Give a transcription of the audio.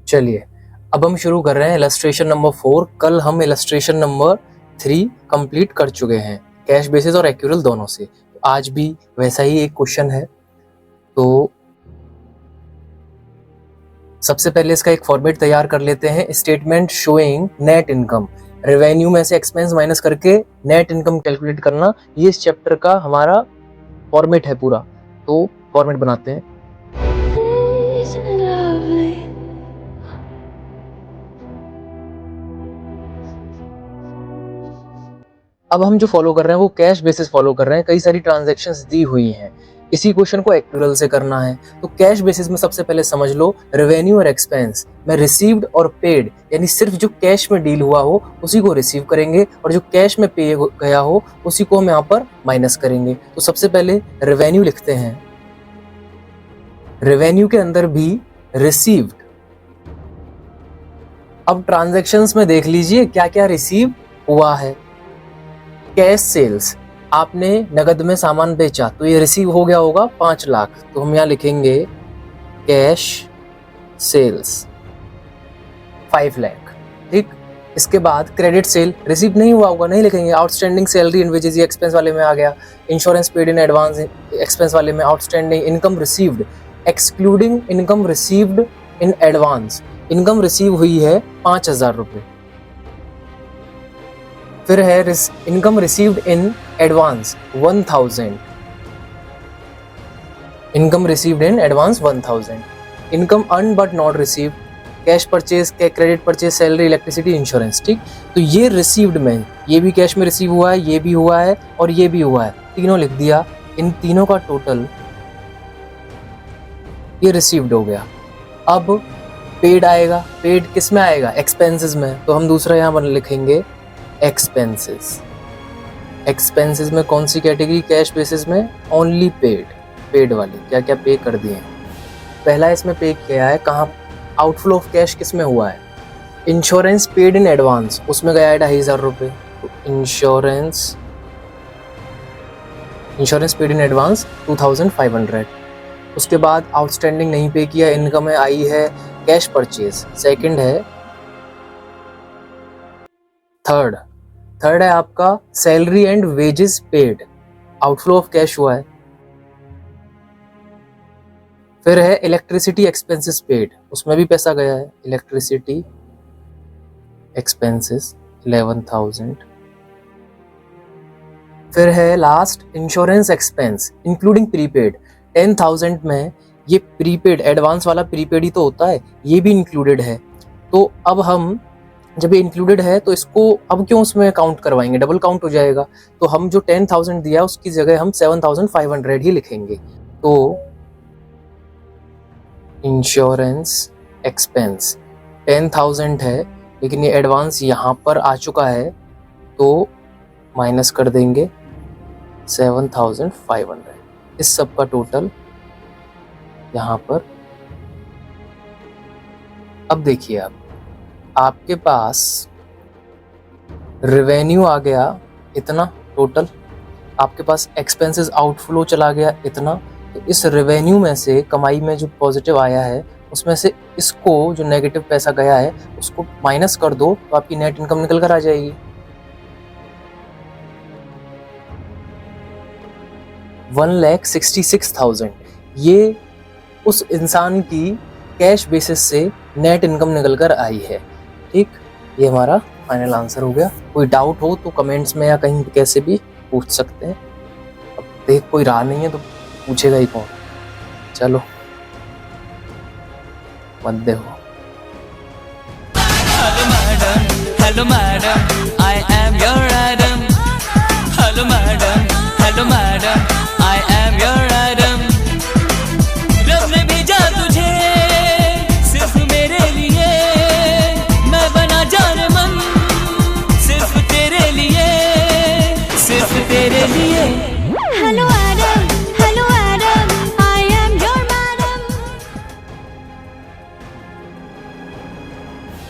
चलिए अब हम शुरू कर रहे हैं इलस्ट्रेशन नंबर 4। कल हम इलस्ट्रेशन नंबर 3 कंप्लीट कर चुके हैं कैश बेसिस और एक्यूरल दोनों से। आज भी वैसा ही एक क्वेश्चन है। तो सबसे पहले इसका एक फॉर्मेट तैयार कर लेते हैं। Statement showing net income, revenue में से एक्सपेंस माइनस करके नेट इनकम कैलकुलेट करना, ये इस चैप्टर का हमारा फॉर्मेट है पूरा। तो फॉर्मेट बनाते हैं। अब हम जो फॉलो कर रहे हैं वो कैश बेसिस फॉलो कर रहे हैं। कई सारी ट्रांजैक्शंस दी हुई हैं, इसी क्वेश्चन को एक्यूरल से करना है। तो कैश बेसिस में सबसे पहले समझ लो, रेवेन्यू और एक्सपेंस में रिसीव्ड और पेड, यानी सिर्फ जो कैश में डील हुआ हो उसी को रिसीव करेंगे और जो कैश में पे गया हो उसी को हम यहाँ पर माइनस करेंगे। तो सबसे पहले रेवेन्यू लिखते हैं। रेवेन्यू के अंदर भी रिसीव्ड। अब ट्रांजैक्शंस में देख लीजिए क्या क्या रिसीव हुआ है। कैश सेल्स, आपने नगद में सामान बेचा तो ये रिसीव हो गया होगा 5 लाख। तो हम यहाँ लिखेंगे कैश सेल्स 5 लाख। ठीक, इसके बाद क्रेडिट सेल रिसीव नहीं हुआ होगा, नहीं लिखेंगे। आउटस्टैंडिंग सैलरी इन वेजेस, ये एक्सपेंस वाले में आ गया। Insurance paid in advance, expense वाले में। Outstanding income received, excluding income received in advance, income receive हुई है 5,000 रुपये। फिर है income received in advance 1,000, income received in advance 1,000। Income earn but not received, cash purchase, credit purchase, salary, electricity, insurance. ठीक, तो ये रिसीव्ड में, ये भी कैश में रिसीव हुआ है, ये भी हुआ है और ये भी हुआ है, तीनों लिख दिया। इन तीनों का टोटल ये रिसीव्ड हो गया। अब पेड आएगा, पेड किस में आएगा? एक्सपेंसेस में। तो हम दूसरा यहाँ पर लिखेंगे एक्सपेंसेस। एक्सपेंसेस में कौन सी कैटेगरी? कैश बेसिस में ओनली पेड, पेड वाले क्या क्या पे कर दिए हैं। पहला इसमें पे किया है, कहाँ? आउटफ्लो ऑफ कैश किस में हुआ है? इंश्योरेंस पेड इन एडवांस, उसमें गया है 2,500 रुपये। तो इंश्योरेंस पेड इन एडवांस 2,500। उसके बाद आउटस्टैंडिंग नहीं पे किया, इनकम में आई है कैश परचेज। सेकंड है, थर्ड है आपका salary and wages paid, outflow of cash हुआ है। फिर है इलेक्ट्रिसिटी एक्सपेंसेस पेड, उसमें भी पैसा गया है। Electricity expenses 11,000। फिर है last insurance expense including prepaid 10,000 में। ये प्रीपेड, एडवांस वाला प्रीपेड ही तो होता है, ये भी इंक्लूडेड है। तो अब हम जब ये इंक्लूडेड है तो इसको अब क्यों उसमें काउंट करवाएंगे, डबल काउंट हो जाएगा। तो हम जो 10,000 दिया उसकी जगह हम 7,500 ही लिखेंगे। तो इंश्योरेंस एक्सपेंस 10,000 है, लेकिन ये एडवांस यहाँ पर आ चुका है तो माइनस कर देंगे 7,500। इस सब का टोटल यहाँ पर। अब देखिए, आपके पास रेवेन्यू आ गया इतना टोटल, आपके पास एक्सपेंसेस आउटफ्लो चला गया इतना। तो इस रेवेन्यू में से, कमाई में जो पॉजिटिव आया है उसमें से इसको, जो नेगेटिव पैसा गया है उसको माइनस कर दो तो आपकी नेट इनकम निकल कर आ जाएगी। 1,66,000 ये उस इंसान की कैश बेसिस से नेट इनकम निकल कर आई है। ठीक, ये हमारा फाइनल आंसर हो गया। कोई डाउट हो तो कमेंट्स में या कहीं कैसे भी पूछ सकते हैं। अब देख कोई रहा नहीं है तो पूछेगा ही कौन। चलो मत देखो। Hello madam, I am your Adam. Hello madam.